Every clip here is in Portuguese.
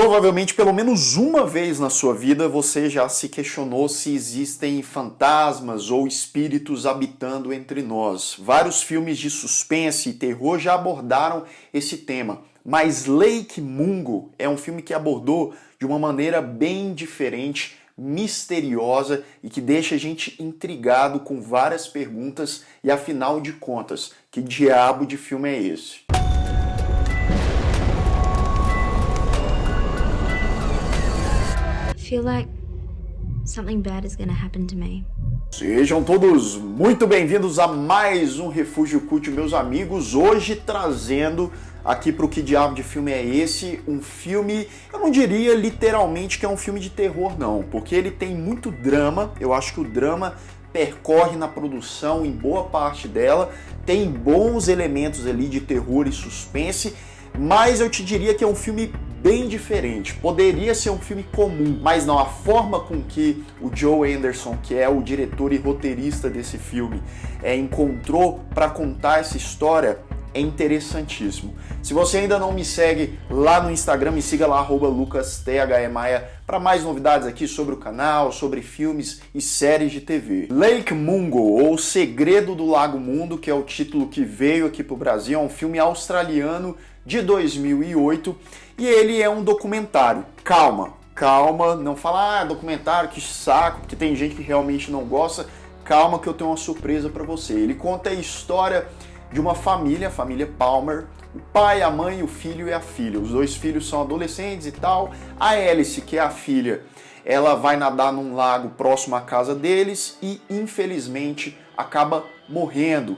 Provavelmente, pelo menos uma vez na sua vida, você já se questionou se existem fantasmas ou espíritos habitando entre nós. Vários filmes de suspense e terror já abordaram esse tema, mas Lake Mungo é um filme que abordou de uma maneira bem diferente, misteriosa e que deixa a gente intrigado com várias perguntas e, afinal de contas, que diabo de filme é esse? Feel like something bad is gonna happen to me. Sejam todos muito bem-vindos a mais um Refúgio Cult, meus amigos. Hoje trazendo aqui para o Que Diabo de Filme é Esse? Um filme, eu não diria literalmente que é um filme de terror não, porque ele tem muito drama. Eu acho que o drama percorre na produção em boa parte dela, tem bons elementos ali de terror e suspense, mas eu te diria que é um filme bem diferente. Poderia ser um filme comum, mas não, a forma com que o Joe Anderson, que é o diretor e roteirista desse filme, encontrou para contar essa história é interessantíssimo. Se você ainda não me segue lá no Instagram, me siga lá, @lucasthemaia, para mais novidades aqui sobre o canal, sobre filmes e séries de TV. Lake Mungo, ou Segredo do Lago Mundo, que é o título que veio aqui para o Brasil, é um filme australiano de 2008 e ele é um documentário. Calma, não fala, documentário, que saco, porque tem gente que realmente não gosta. Calma que eu tenho uma surpresa para você. Ele conta a história de uma família, a família Palmer, o pai, a mãe, o filho e a filha. Os dois filhos são adolescentes e tal. A Alice, que é a filha, ela vai nadar num lago próximo à casa deles e, infelizmente, acaba morrendo.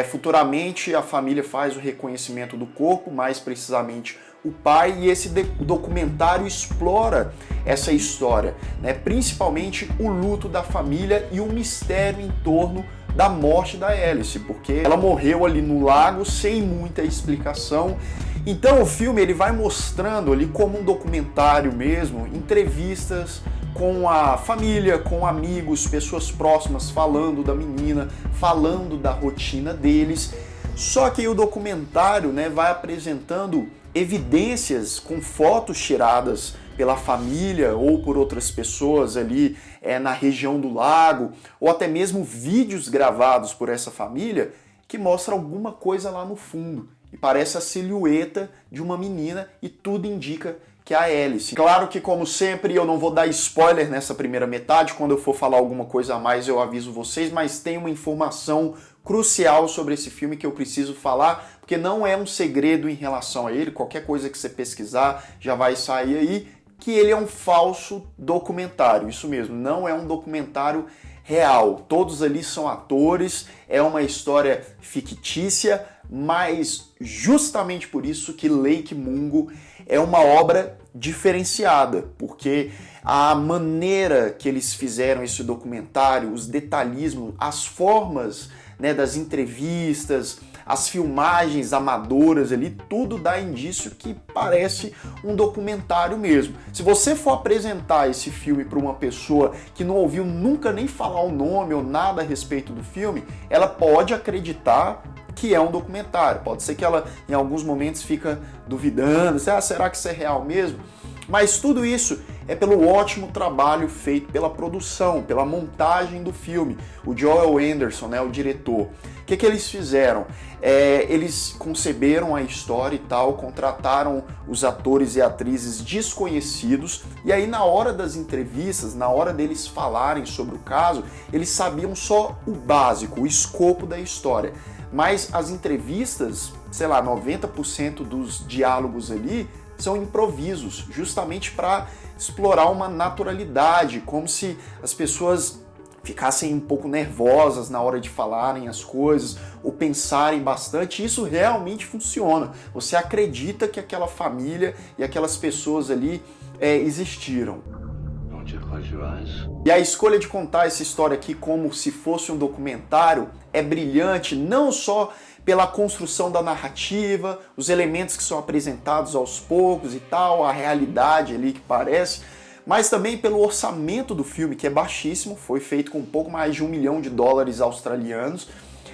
Futuramente, a família faz o reconhecimento do corpo, mais precisamente o pai, e esse documentário explora essa história, né? Principalmente o luto da família e o mistério em torno da morte da Alice, porque ela morreu ali no lago sem muita explicação. Então o filme ele vai mostrando ali como um documentário mesmo, entrevistas com a família, com amigos, pessoas próximas falando da menina, falando da rotina deles. Só que o documentário, né, vai apresentando evidências com fotos tiradas pela família ou por outras pessoas ali na região do lago, ou até mesmo vídeos gravados por essa família que mostra alguma coisa lá no fundo e parece a silhueta de uma menina e tudo indica que é a Alice. Claro que, como sempre, eu não vou dar spoiler nessa primeira metade, quando eu for falar alguma coisa a mais eu aviso vocês, mas tem uma informação crucial sobre esse filme que eu preciso falar, porque não é um segredo em relação a ele, qualquer coisa que você pesquisar já vai sair aí, que ele é um falso documentário, isso mesmo, não é um documentário real, todos ali são atores, é uma história fictícia, mas justamente por isso que Lake Mungo é uma obra diferenciada, porque a maneira que eles fizeram esse documentário, os detalhismos, as formas, né, das entrevistas, as filmagens amadoras ali, tudo dá indício que parece um documentário mesmo. Se você for apresentar esse filme para uma pessoa que não ouviu nunca nem falar o nome ou nada a respeito do filme, ela pode acreditar que é um documentário. Pode ser que ela em alguns momentos fica duvidando, será que isso é real mesmo? Mas tudo isso é pelo ótimo trabalho feito pela produção, pela montagem do filme. O Joel Anderson, né, o diretor. O que eles fizeram? Eles conceberam a história e tal, contrataram os atores e atrizes desconhecidos, e aí na hora das entrevistas, na hora deles falarem sobre o caso, eles sabiam só o básico, o escopo da história. Mas as entrevistas, 90% dos diálogos ali são improvisos, justamente para explorar uma naturalidade, como se as pessoas ficassem um pouco nervosas na hora de falarem as coisas ou pensarem bastante. Isso realmente funciona. Você acredita que aquela família e aquelas pessoas ali existiram. E a escolha de contar essa história aqui como se fosse um documentário é brilhante, não só pela construção da narrativa, os elementos que são apresentados aos poucos e tal, a realidade ali que parece, mas também pelo orçamento do filme, que é baixíssimo, foi feito com um pouco mais de $1 milhão australianos,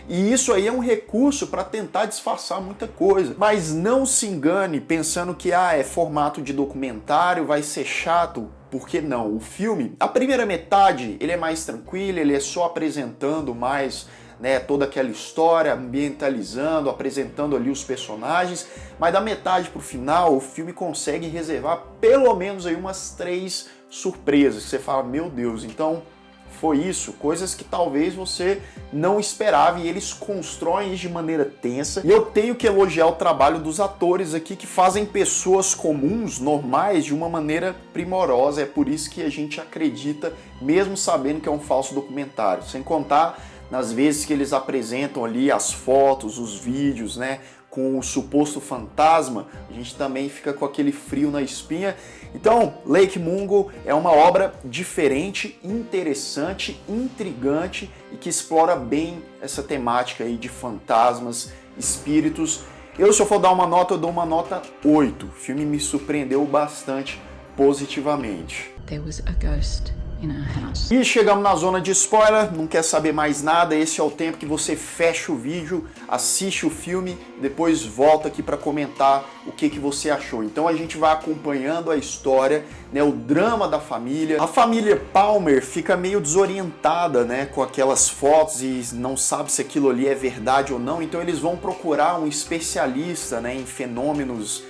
E isso aí é um recurso para tentar disfarçar muita coisa. Mas não se engane pensando que é formato de documentário, vai ser chato. Porque não, o filme, a primeira metade, ele é mais tranquilo, ele é só apresentando mais, né, toda aquela história, ambientalizando, apresentando ali os personagens, mas da metade pro final, o filme consegue reservar pelo menos aí umas 3 surpresas, que você fala, meu Deus, então foi isso, coisas que talvez você não esperava, e eles constroem isso de maneira tensa. E eu tenho que elogiar o trabalho dos atores aqui, que fazem pessoas comuns, normais, de uma maneira primorosa. É por isso que a gente acredita, mesmo sabendo que é um falso documentário. Sem contar nas vezes que eles apresentam ali as fotos, os vídeos, né, com o suposto fantasma, a gente também fica com aquele frio na espinha. Então, Lake Mungo é uma obra diferente, interessante, intrigante e que explora bem essa temática aí de fantasmas, espíritos. Eu, se eu for dar uma nota, eu dou uma nota 8. O filme me surpreendeu bastante positivamente. There was a ghost in our house. E chegamos na zona de spoiler, não quer saber mais nada, esse é o tempo que você fecha o vídeo, assiste o filme, depois volta aqui para comentar o que você achou. Então a gente vai acompanhando a história, né, o drama da família. A família Palmer fica meio desorientada, né, com aquelas fotos e não sabe se aquilo ali é verdade ou não, então eles vão procurar um especialista, né, em fenômenos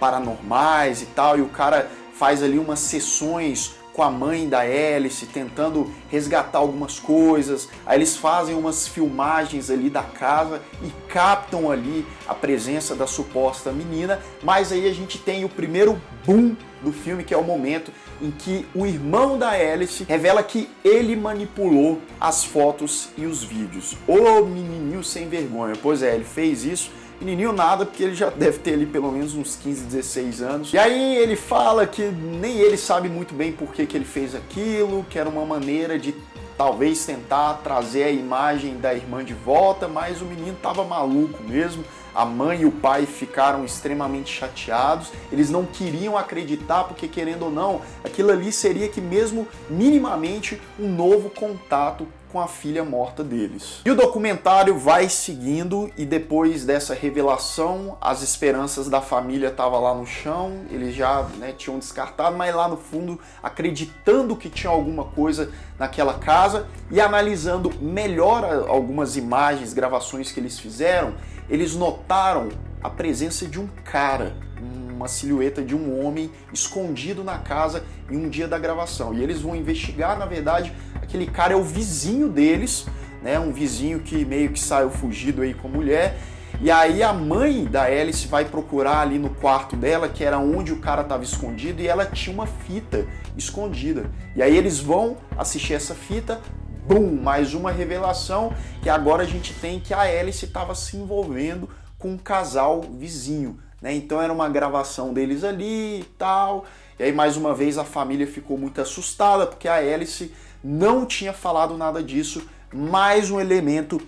paranormais e tal, e o cara faz ali umas sessões com a mãe da Alice, tentando resgatar algumas coisas. Aí eles fazem umas filmagens ali da casa e captam ali a presença da suposta menina, mas aí a gente tem o primeiro boom do filme, que é o momento em que o irmão da Alice revela que ele manipulou as fotos e os vídeos. Ô menininho sem vergonha. Pois é, ele fez isso. Menininho nada, porque ele já deve ter ali pelo menos uns 15, 16 anos. E aí ele fala que nem ele sabe muito bem por que ele fez aquilo, que era uma maneira de talvez tentar trazer a imagem da irmã de volta, mas o menino tava maluco mesmo. A mãe e o pai ficaram extremamente chateados, eles não queriam acreditar, porque querendo ou não, aquilo ali seria que mesmo minimamente um novo contato com a filha morta deles. E o documentário vai seguindo, e depois dessa revelação, as esperanças da família estavam lá no chão, eles já, né, tinham descartado, mas lá no fundo, acreditando que tinha alguma coisa naquela casa, e analisando melhor algumas imagens, gravações que eles fizeram, eles notaram a presença de um cara, uma silhueta de um homem escondido na casa em um dia da gravação. E eles vão investigar, na verdade, aquele cara é o vizinho deles, né? Um vizinho que meio que saiu fugido aí com a mulher. E aí a mãe da Alice vai procurar ali no quarto dela, que era onde o cara estava escondido, e ela tinha uma fita escondida. E aí eles vão assistir essa fita, bum, mais uma revelação, que agora a gente tem que a Alice estava se envolvendo com um casal vizinho, né? Então era uma gravação deles ali e tal. E aí mais uma vez a família ficou muito assustada, porque a Alice não tinha falado nada disso. Mais um elemento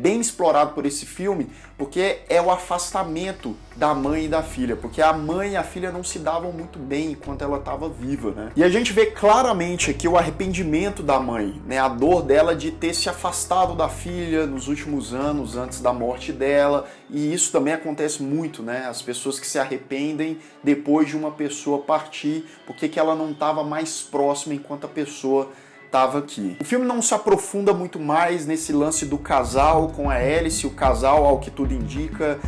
bem explorado por esse filme, porque é o afastamento da mãe e da filha, porque a mãe e a filha não se davam muito bem enquanto ela estava viva, né? E a gente vê claramente aqui o arrependimento da mãe, né? A dor dela de ter se afastado da filha nos últimos anos, antes da morte dela, e isso também acontece muito, né? As pessoas que se arrependem depois de uma pessoa partir, porque que ela não estava mais próxima enquanto a pessoa estava aqui. O filme não se aprofunda muito mais nesse lance do casal com a Alice. O casal, ao que tudo indica,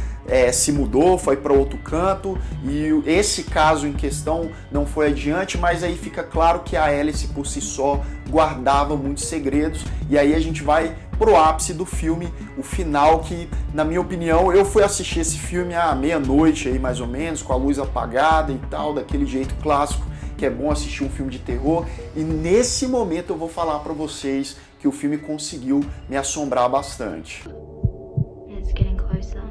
se mudou, foi para outro canto, e esse caso em questão não foi adiante, mas aí fica claro que a Alice por si só guardava muitos segredos, e aí a gente vai pro ápice do filme, o final, que na minha opinião, eu fui assistir esse filme à meia-noite aí mais ou menos, com a luz apagada e tal, daquele jeito clássico que é bom assistir um filme de terror, e nesse momento eu vou falar para vocês que o filme conseguiu me assombrar bastante.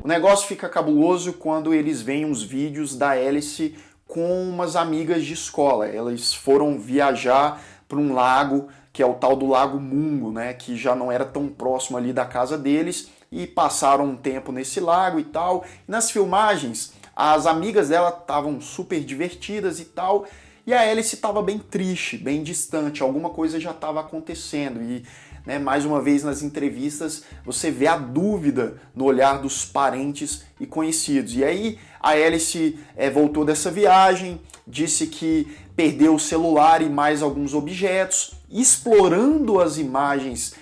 O negócio fica cabuloso quando eles veem os vídeos da Alice com umas amigas de escola. Elas foram viajar para um lago, que é o tal do Lago Mungo, né, que já não era tão próximo ali da casa deles, e passaram um tempo nesse lago e tal. E nas filmagens, as amigas dela estavam super divertidas e tal, E a Alice estava bem triste, bem distante, alguma coisa já estava acontecendo. E, né, mais uma vez nas entrevistas, você vê a dúvida no olhar dos parentes e conhecidos. E aí a Alice voltou dessa viagem, disse que perdeu o celular e mais alguns objetos, explorando as imagens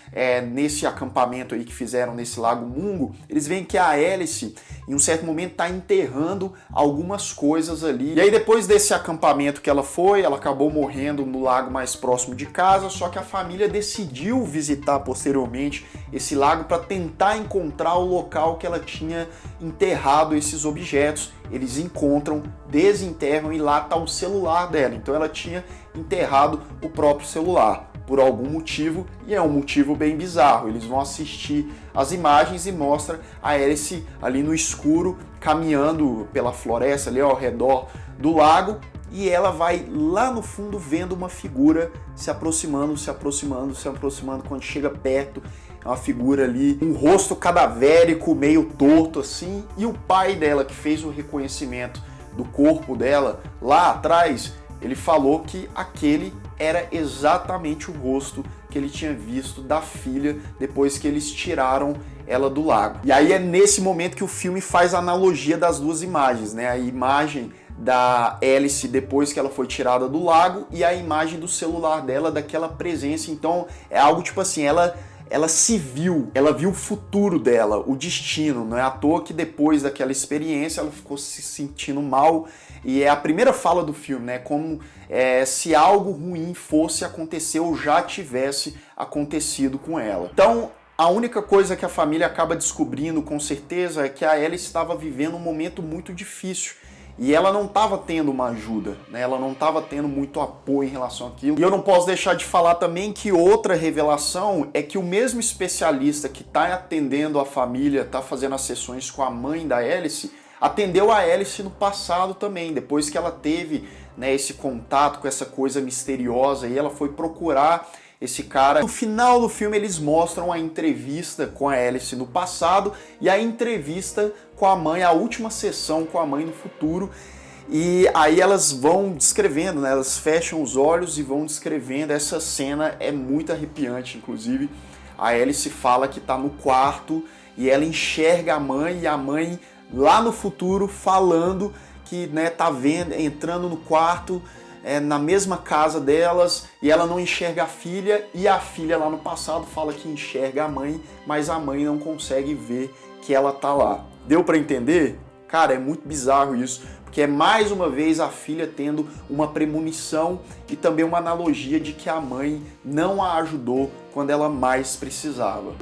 nesse acampamento aí que fizeram nesse Lago Mungo. Eles veem que a Alice, em um certo momento, está enterrando algumas coisas ali. E aí depois desse acampamento que ela foi, ela acabou morrendo no lago mais próximo de casa, só que a família decidiu visitar posteriormente esse lago para tentar encontrar o local que ela tinha enterrado esses objetos. Eles encontram, desenterram e lá está o celular dela. Então ela tinha enterrado o próprio celular por algum motivo, e é um motivo bem bizarro. Eles vão assistir as imagens e mostra a Alice ali no escuro, caminhando pela floresta ali ao redor do lago, e ela vai lá no fundo vendo uma figura se aproximando, se aproximando, se aproximando. Quando chega perto, é uma figura ali, um rosto cadavérico, meio torto assim, e o pai dela, que fez o reconhecimento do corpo dela lá atrás, ele falou que aquele era exatamente o rosto que ele tinha visto da filha depois que eles tiraram ela do lago. E aí é nesse momento que o filme faz a analogia das duas imagens, né? A imagem da Alice depois que ela foi tirada do lago e a imagem do celular dela, daquela presença. Então é algo tipo assim, ela se viu, ela viu o futuro dela, o destino. Não é à toa que depois daquela experiência ela ficou se sentindo mal. E é a primeira fala do filme, né? Como se algo ruim fosse acontecer ou já tivesse acontecido com ela. Então, a única coisa que a família acaba descobrindo com certeza é que a Alice estava vivendo um momento muito difícil. E ela não estava tendo uma ajuda, né? Ela não estava tendo muito apoio em relação àquilo. E eu não posso deixar de falar também que outra revelação é que o mesmo especialista que está atendendo a família, está fazendo as sessões com a mãe da Alice, atendeu a Alice no passado também, depois que ela teve, né, esse contato com essa coisa misteriosa e ela foi procurar esse cara. No final do filme eles mostram a entrevista com a Alice no passado e a entrevista com a mãe, a última sessão com a mãe no futuro. E aí elas vão descrevendo, né? Elas fecham os olhos e vão descrevendo. Essa cena é muito arrepiante, inclusive. A Alice fala que está no quarto e ela enxerga a mãe e a mãe lá no futuro falando que, né, tá vendo, entrando no quarto, na mesma casa delas, e ela não enxerga a filha, e a filha lá no passado fala que enxerga a mãe, mas a mãe não consegue ver que ela tá lá. Deu para entender? Cara, é muito bizarro isso, porque é mais uma vez a filha tendo uma premonição e também uma analogia de que a mãe não a ajudou quando ela mais precisava.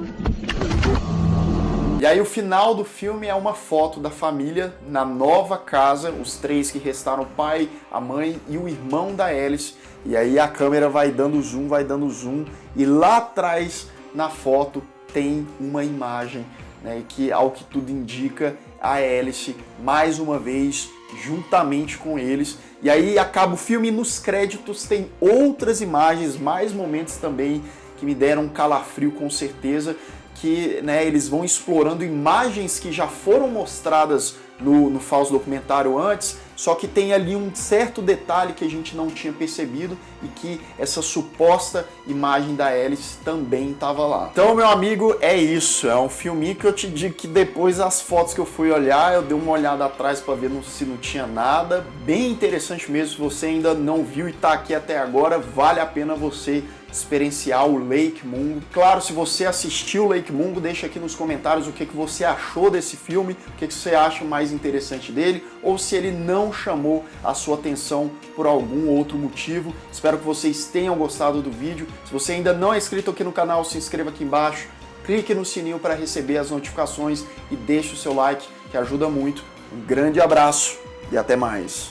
E aí o final do filme é uma foto da família na nova casa, os três que restaram, o pai, a mãe e o irmão da Alice. E aí a câmera vai dando zoom, e lá atrás na foto tem uma imagem, né, que ao que tudo indica a Alice mais uma vez juntamente com eles. E aí acaba o filme e nos créditos tem outras imagens, mais momentos também que me deram um calafrio com certeza, que, né, eles vão explorando imagens que já foram mostradas no falso documentário antes, só que tem ali um certo detalhe que a gente não tinha percebido e que essa suposta imagem da Alice também estava lá. Então, meu amigo, é isso. É um filminho que eu te digo que depois das fotos que eu fui olhar, eu dei uma olhada atrás para ver se não tinha nada. Bem interessante mesmo. Se você ainda não viu e está aqui até agora, vale a pena você experienciar o Lake Mungo. Claro, se você assistiu o Lake Mungo, deixa aqui nos comentários o que você achou desse filme, o que você acha mais interessante dele, ou se ele não chamou a sua atenção por algum outro motivo. Espero que vocês tenham gostado do vídeo. Se você ainda não é inscrito aqui no canal, se inscreva aqui embaixo, clique no sininho para receber as notificações e deixe o seu like, que ajuda muito. Um grande abraço e até mais!